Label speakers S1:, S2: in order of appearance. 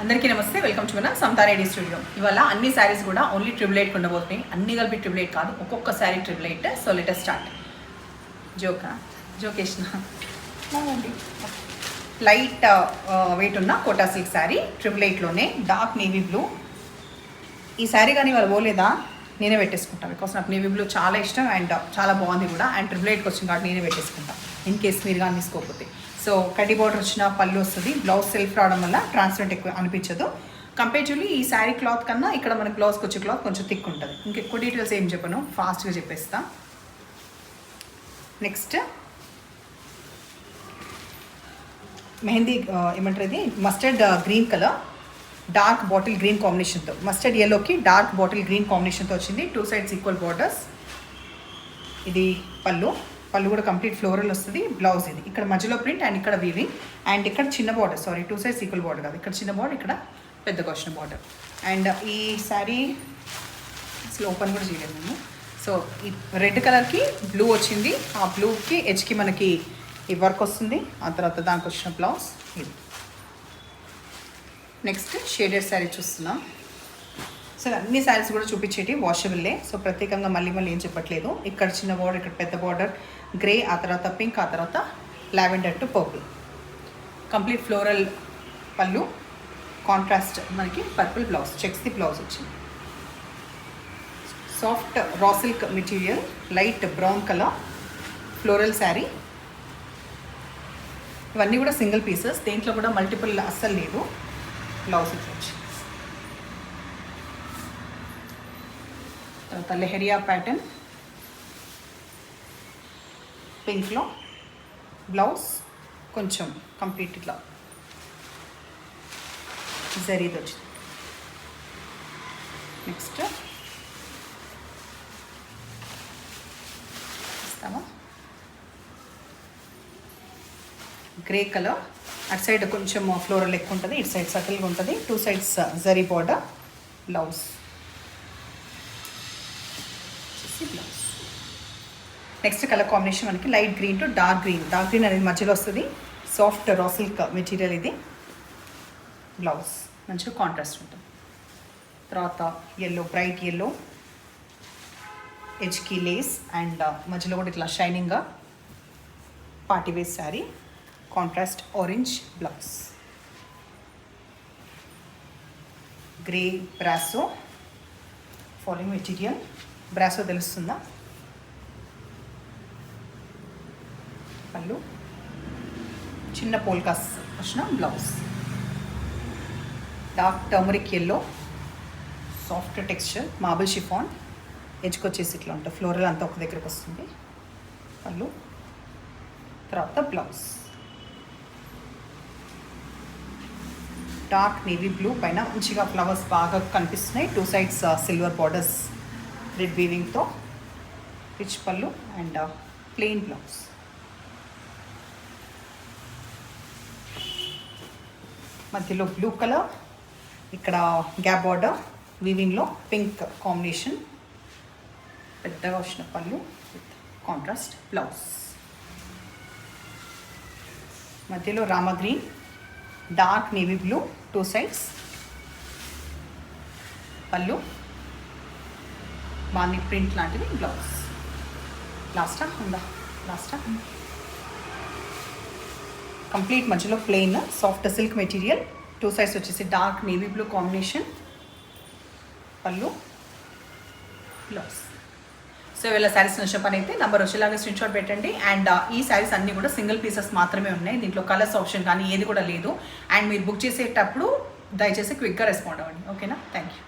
S1: అందరికీ నమస్తే, welcome to మన సమతా రెడీ స్టూడియో. ఇవాళ అన్ని శారీస్ కూడా ఓన్లీ 888 ఉండబోతున్నాయి. అన్ని కలిపి 888 కాదు, ఒక్కొక్క sari 888. So let us start. జోకేషన్ లైట్ వెయిట్ ఉన్న కోటా సిల్క్ శారీ 888లోనే డార్క్ నేవీ బ్లూ. ఈ శారీ కానీ వాళ్ళు పోలేదా నేనే పెట్టేసుకుంటాను, బికాస్ నాకు నేవీ బ్లూ చాలా ఇష్టం అండ్ చాలా బాగుంది కూడా. అండ్ 888కి వచ్చింది కాబట్టి నేనే పెట్టేసుకుంటాను ఇన్ కేస్ మీరు కానీ తీసుకోకపోతే. సో కడ్డీ బార్డర్ వచ్చిన పళ్ళు వస్తుంది, బ్లౌజ్ సెల్ఫ్ రావడం వల్ల ట్రాన్స్పరెంట్ ఎక్కువ అనిపించదు. కంపేర్చువల్లీ ఈ శారీ క్లాత్ కన్నా ఇక్కడ మనకి బ్లౌజ్కి వచ్చే క్లాత్ కొంచెం థిక్ ఉంటుంది. ఇంకెక్కువ డీటెయిల్స్ ఏం చెప్పను, ఫాస్ట్గా చెప్పేస్తా. నెక్స్ట్ మెహందీ ఏమంటారు, ఇది mustard green colour dark bottle green కాంబినేషన్తో, మస్టర్డ్ ఎల్లోకి డార్క్ బాటిల్ గ్రీన్ కాంబినేషన్తో వచ్చింది. 2 sides ఈక్వల్ బార్డర్స్. ఇది పళ్ళు కూడా కంప్లీట్ ఫ్లోరల్ వస్తుంది. బ్లౌజ్ ఇది ఇక్కడ మధ్యలో ప్రింట్ అండ్ ఇక్కడ వీవింగ్ అండ్ ఇక్కడ చిన్న బార్డర్, 2 sides ఈక్వల్ బార్డర్ కాదు, ఇక్కడ చిన్న బార్డర్, ఇక్కడ పెద్దగా వచ్చిన బార్డర్. అండ్ ఈ శారీ అసలు ఓపెన్ కూడా చేయలేదు మేము. సో ఈ రెడ్ కలర్కి బ్లూ వచ్చింది, ఆ బ్లూకి ఎడ్జ్కి మనకి ఈ వర్క్ వస్తుంది. ఆ తర్వాత దానికి వచ్చిన బ్లౌజ్ ఇది. నెక్స్ట్ షేడెడ్ శారీ చూస్తున్నాం. సో అన్ని శారీస్ కూడా చూపించేటి వాషబుల్లే. సో ప్రత్యేకంగా మళ్ళీ ఏం చెప్పట్లేదు. ఇక్కడ చిన్న బార్డర్, ఇక్కడ పెద్ద బార్డర్, గ్రే, ఆ తర్వాత పింక్, ఆ తర్వాత lavender to purple. Complete floral పళ్ళు, కాంట్రాస్ట్ మనకి పర్పుల్ బ్లౌజ్, చెక్స్ది బ్లౌజ్ వచ్చింది. Soft raw silk material, light brown colour floral sari. ఇవన్నీ కూడా సింగిల్ పీసెస్, దేంట్లో కూడా మల్టిపుల్ అస్సలు లేదు. బ్లౌజ్ వచ్చి తర్వాత లెహరియా ప్యాటర్న్ పింక్లో బ్లౌజ్ కొంచెం కంప్లీట్ ఇట్లా జరీది వచ్చింది. నెక్స్ట్ ఇస్తామా గ్రే కలర్, అటు సైడ్ కొంచెం ఫ్లోరల్ ఎక్కువ ఉంటుంది, ఇటు సైడ్ సటిల్గా ఉంటుంది. 2 sides zari border, blouse. Next colour combination మనకి light green to dark green. Dark green అనేది మధ్యలో వస్తుంది. సాఫ్ట్ రా సిల్క్ మెటీరియల్ ఇది. బ్లౌజ్ మంచిగా కాంట్రాస్ట్ ఉంటుంది. తర్వాత ఎల్లో, బ్రైట్ ఎల్లో, ఎడ్జ్కి లేస్ అండ్ మధ్యలో కూడా ఇట్లా షైనింగ్గా party wear sari, contrast orange blouse. Grey brasso following material. Brasso తెలుస్తుందా? పళ్ళు, చిన్న పోల్కాస్ వచ్చిన blouse. Dark turmeric yellow, soft texture, marble chiffon, ఎడ్జ్కి వచ్చేసి ఇట్లా ఉంటుంది, ఫ్లోరల్ అంతా ఒక దగ్గరకు వస్తుంది. పళ్ళు, తర్వాత బ్లౌజ్. డార్క్ నేవీ బ్లూ పైన మంచిగా ఫ్లవర్స్ బాగా కనిపిస్తున్నాయి. 2 sides సిల్వర్ బార్డర్స్ రెడ్ వీవింగ్తో, rich pallu and plain blouse. మధ్యలో బ్లూ కలర్, ఇక్కడ గ్యాప్ బార్డర్ వీవింగ్లో పింక్ కాంబినేషన్, పెద్దగా వచ్చిన పళ్ళు విత్ కాంట్రాస్ట్ బ్లౌజ్. మధ్యలో Rama green, dark navy blue, 2 sides pallu, బాణి ప్రింట్ లాంటిది బ్లౌజ్. లాస్టా కంప్లీట్ మధ్యలో plain soft silk material, 2 sides వచ్చేసి dark navy blue combination, pallu, blouse. So వీళ్ళ శారీస్ నచ్చిన పని అయితే నెంబర్ వచ్చేలాగా స్క్రీన్ షాట్ పెట్టండి. అండ్ ఈ శారీస్ అన్నీ కూడా సింగిల్ పీసెస్ మాత్రమే ఉన్నాయి, దీంట్లో కలర్స్ ఆప్షన్ కానీ ఏది కూడా లేదు. అండ్ మీరు బుక్ చేసేటప్పుడు దయచేసి క్విక్గా రెస్పాండ్ అవ్వండి. ఓకేనా? Thank you.